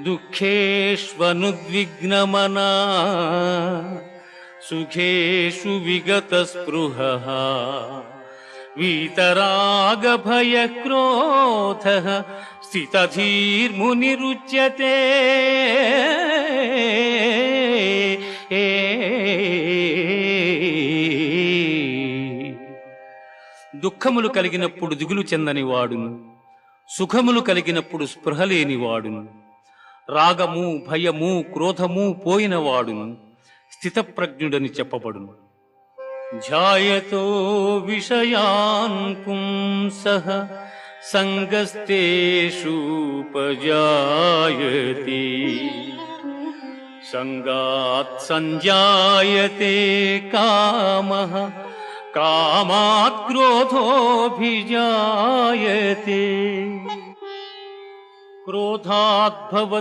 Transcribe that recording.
దుఃఖేష్వనుద్విగ్నమనా సుఖేషు విగతస్పృహః వీతరాగభయక్రోధః స్థితధీర్మునిరుచ్యతే. దుఃఖములు కలిగినప్పుడు దిగులు చెందని వాడును, సుఖములు కలిగినప్పుడు స్పృహ లేనివాడును, రాగము భయము క్రోధము పోయినవాడును స్థితప్రజ్ఞుడని చెప్పబడును. ధ్యాయతో విషయాన్ పుంసః సంగస్తేషూపజాయతే సంగాత్ సంజాయతే కామః కామాత్ క్రోధోభిజాయతే క్రోధాత్ భవతి